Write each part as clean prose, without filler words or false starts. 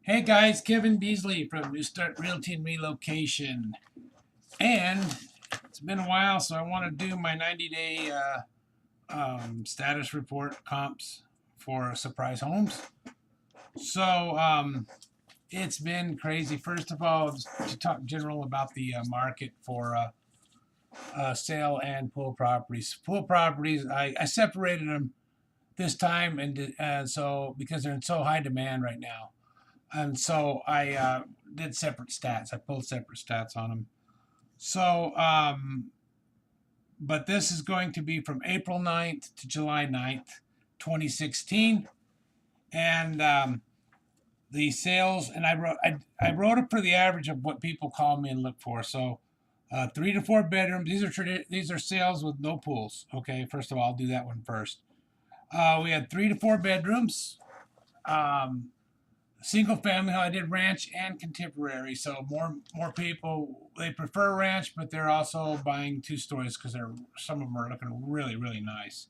Hey guys, Kevin Beasley from New Start Realty and Relocation. And it's been a while, so I want to do my 90-day status report comps for surprise homes. So it's been crazy. First of all, just to talk general about the market for sale and pool properties. Pool properties, I separated them this time, and so because they're in so high demand right now. And so I did separate stats. I pulled separate stats on them. So, but this is going to be from April 9th to July 9th, 2016. And the sales, and I wrote it for the average of what people call me and look for. So 3 to 4 bedrooms. These are sales with no pools. Okay, first of all, I'll do that one first. We had 3 to 4 bedrooms. Single family. I did ranch and contemporary, so more people, they prefer ranch, but they're also buying 2 stories because some of them are looking really nice.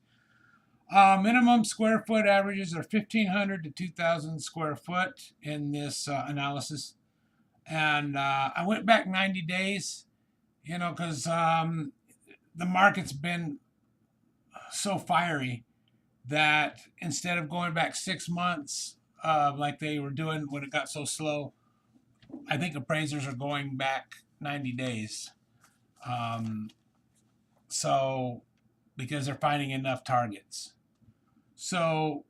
Minimum square foot averages are 1,500 to 2,000 square foot in this analysis, and I went back 90 days, because the market's been so fiery that instead of going back 6 months, like they were doing when it got so slow, I think appraisers are going back 90 days. So, because they're finding enough targets. So,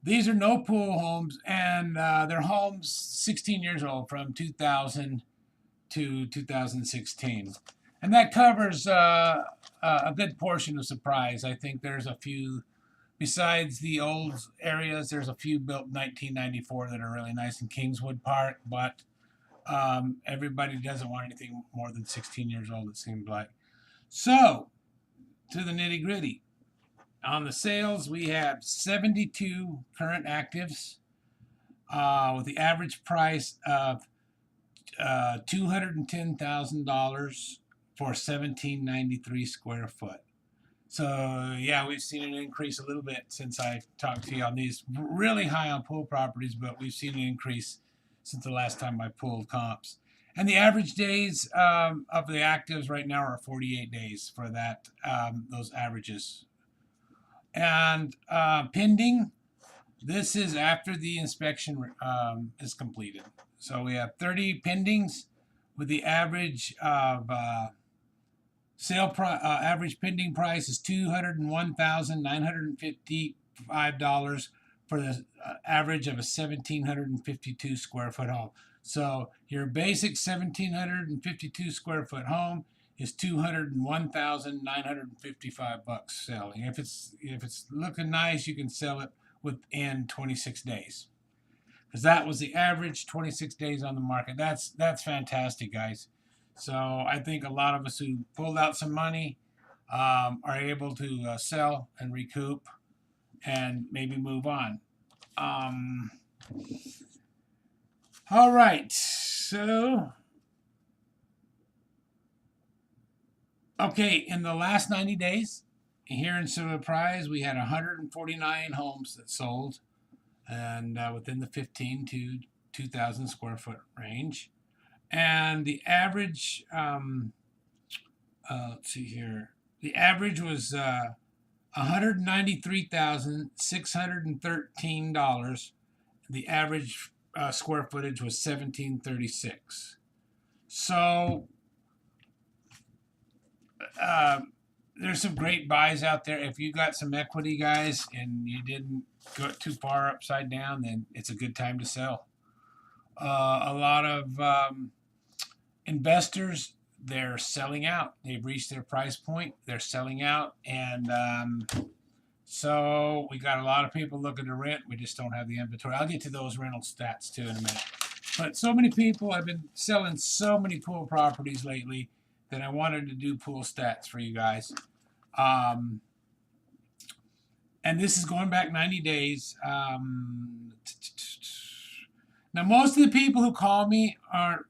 these are no pool homes, and they're homes 16 years old from 2000 to 2016. And that covers a good portion of surprise. I think there's a few. Besides the old areas, there's a few built in 1994 that are really nice in Kingswood Park, but everybody doesn't want anything more than 16 years old, it seems like. So, to the nitty gritty. On the sales, we have 72 current actives with the average price of $210,000 for 1793 square foot. So yeah, we've seen an increase a little bit since I talked to you on these. Really high on pool properties, but we've seen an increase since the last time I pulled comps. And the average days of the actives right now are 48 days for that those averages. And pending, this is after the inspection is completed. So we have 30 pendings with the average of average pending price is $201,955 for the average of a 1,752 square foot home. So your basic 1,752 square foot home is $201,955 selling. If it's looking nice, you can sell it within 26 days. Because that was the average 26 days on the market. That's fantastic, guys. So I think a lot of us who pulled out some money are able to sell and recoup and maybe move on. All right. So, okay, in the last 90 days, here in Surprise, we had 149 homes that sold, and within the 15 to 2,000 square foot range. And the average, let's see here, the average was $193,613. The average square footage was 1,736. So there's some great buys out there. If you got some equity, guys, and you didn't go too far upside down, then it's a good time to sell. A lot of investors, they're selling out. They've reached their price point. They're selling out, and so we got a lot of people looking to rent. We just don't have the inventory. I'll get to those rental stats too in a minute. But so many people, I've been selling so many pool properties lately that I wanted to do pool stats for you guys. And this is going back 90 days. Now, most of the people who call me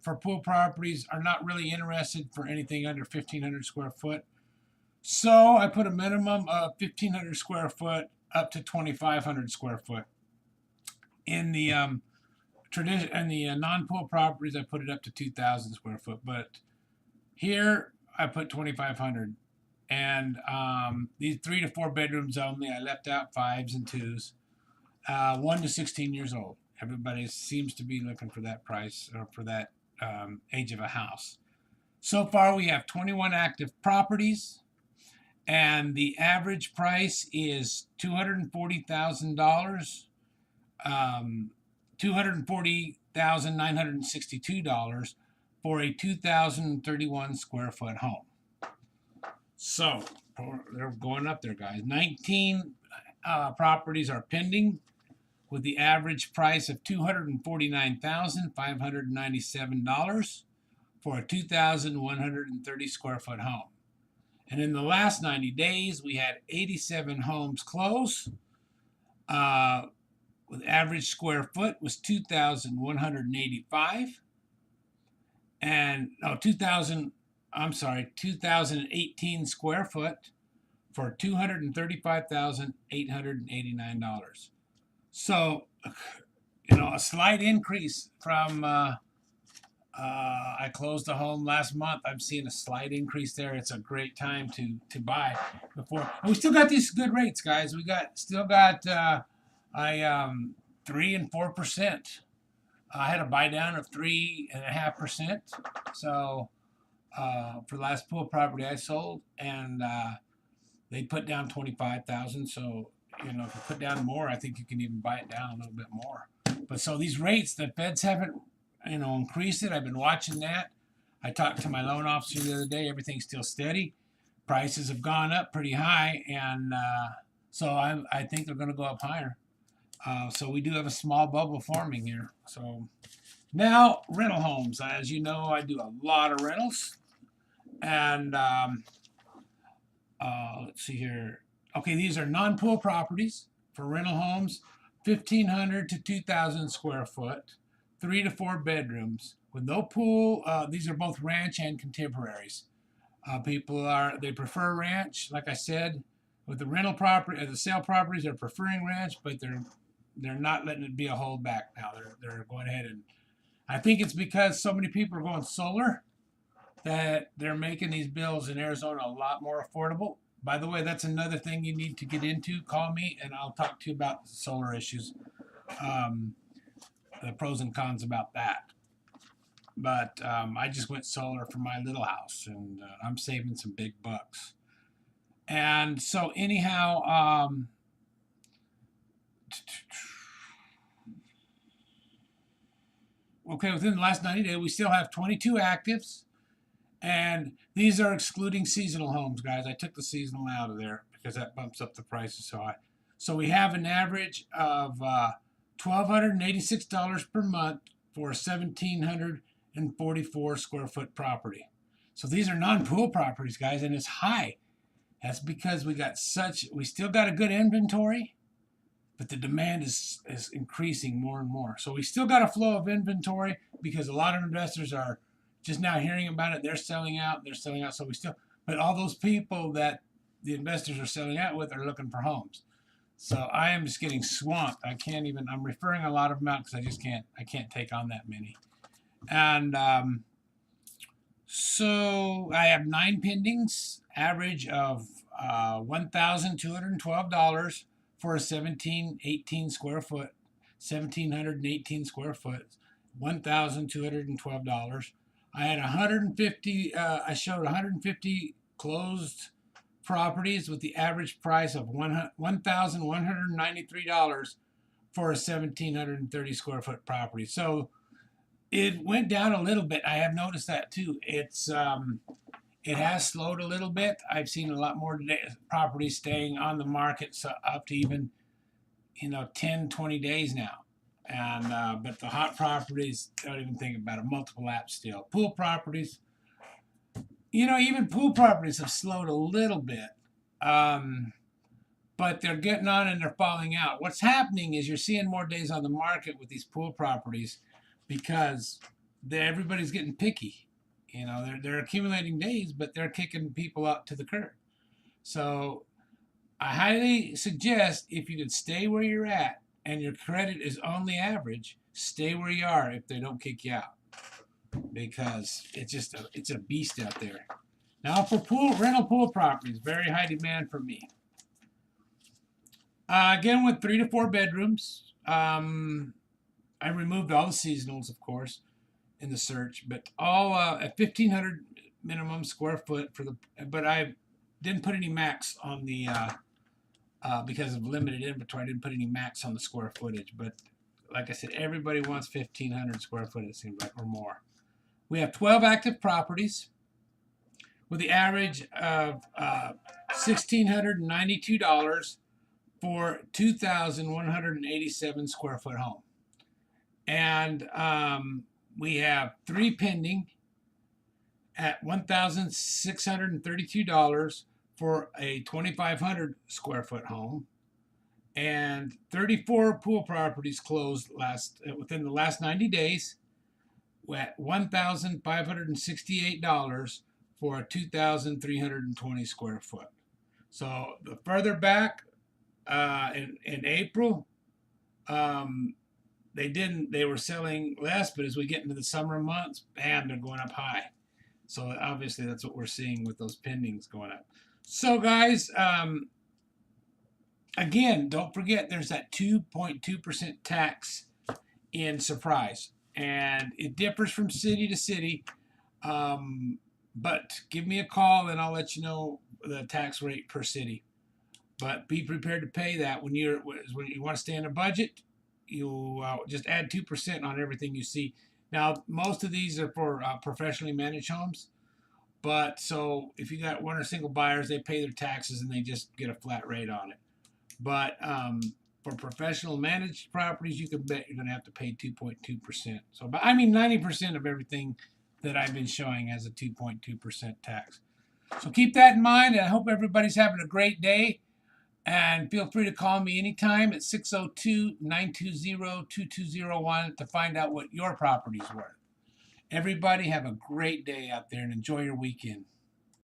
for pool properties are not really interested for anything under 1,500 square foot. So I put a minimum of 1,500 square foot up to 2,500 square foot in the tradition and the non-pool properties, I put it up to 2,000 square foot, but here I put 2,500. And these 3 to 4 bedrooms only, I left out 5s and 2s, 1 to 16 years old. Everybody seems to be looking for that price or for that age of a house. So far, we have 21 active properties, and the average price is $240,000, $240,962 for a 2,031 square foot home. So they're going up there, guys. 19 properties are pending, with the average price of $249,597 for a 2,130 square foot home. And in the last 90 days, we had 87 homes close. With average square foot was 2,185. And no, 2,018 square foot for $235,889. So, a slight increase from I closed a home last month. I'm seeing a slight increase there. It's a great time to buy before. And we still got these good rates, guys. We still got 3 and 4%. I had a buy down of 3.5%. So for the last pool property I sold, and they put down 25,000. So if you put down more, I think you can even buy it down a little bit more. But so these rates, the feds haven't increased it. I've been watching that. I talked to my loan officer the other day. Everything's still steady. Prices have gone up pretty high, and so I think they're going to go up higher. So we do have a small bubble forming here. So now rental homes. As you know, I do a lot of rentals, and let's see here. Okay, these are non-pool properties for rental homes, 1,500 to 2,000 square foot, 3 to 4 bedrooms with no pool. These are both ranch and contemporaries. They prefer ranch, like I said. With the rental property, the sale properties, they're preferring ranch, but they're not letting it be a holdback now. They're going ahead, and I think it's because so many people are going solar that they're making these bills in Arizona a lot more affordable. By the way, that's another thing you need to get into. Call me, and I'll talk to you about solar issues, the pros and cons about that. But I just went solar for my little house, and I'm saving some big bucks. And so anyhow, okay, within the last 90 days, we still have 22 actives. And these are excluding seasonal homes, guys. I took the seasonal out of there because that bumps up the prices so high. So we have an average of $1,286 per month for a 1,744 square foot property. So these are non-pool properties, guys, and it's high. That's because we still got a good inventory, but the demand is increasing more and more. So we still got a flow of inventory because a lot of investors are just now hearing about it. They're selling out. So but all those people that the investors are selling out with are looking for homes. So I am just getting swamped. I'm referring a lot of them out because I can't take on that many. And so I have 9 pendings, average of $1,212 for a 1,718 square foot, 1,718 square foot, $1,212. I had 150. I showed 150 closed properties with the average price of $1,193 for a 1,730 square foot property. So it went down a little bit. I have noticed that too. It has slowed a little bit. I've seen a lot more properties staying on the market, so up to even 10, 20 days now. And but the hot properties, don't even think about it. Multiple apps still. Pool properties, even pool properties have slowed a little bit, but they're getting on and they're falling out. What's happening is you're seeing more days on the market with these pool properties because everybody's getting picky. They're accumulating days, but they're kicking people out to the curb. So I highly suggest if you could stay where you're at and your credit is only average, stay where you are if they don't kick you out, because it's a beast out there. Now for rental pool properties, very high demand for me. Again, with 3 to 4 bedrooms. I removed all the seasonals, of course, in the search, but all at 1,500 minimum square foot for the. But I didn't put any max on the because of limited inventory. I didn't put any max on the square footage. But like I said, everybody wants 1,500 square foot, it seems like, or more. We have 12 active properties with the average of $1,692 for 2,187 square foot home. And we have 3 pending at $1,632 for a 2,500 square foot home, and 34 pool properties closed within the last 90 days at $1,568 for a 2,320 square foot. So the further back in April, they were selling less, but as we get into the summer months, bam, they're going up high. So obviously that's what we're seeing with those pendings going up. So guys, again, don't forget there's that 2.2% tax in Surprise, and it differs from city to city. But give me a call and I'll let you know the tax rate per city. But be prepared to pay that when you want to stay in a budget. You just add 2% on everything you see. Now, most of these are for professionally managed homes. But so if you got one or single buyers, they pay their taxes and they just get a flat rate on it. But for professional managed properties, you can bet you're going to have to pay 2.2%. So, but I mean, 90% of everything that I've been showing has a 2.2% tax. So keep that in mind. And I hope everybody's having a great day. And feel free to call me anytime at 602-920-2201 to find out what your property's worth. Everybody have a great day out there and enjoy your weekend.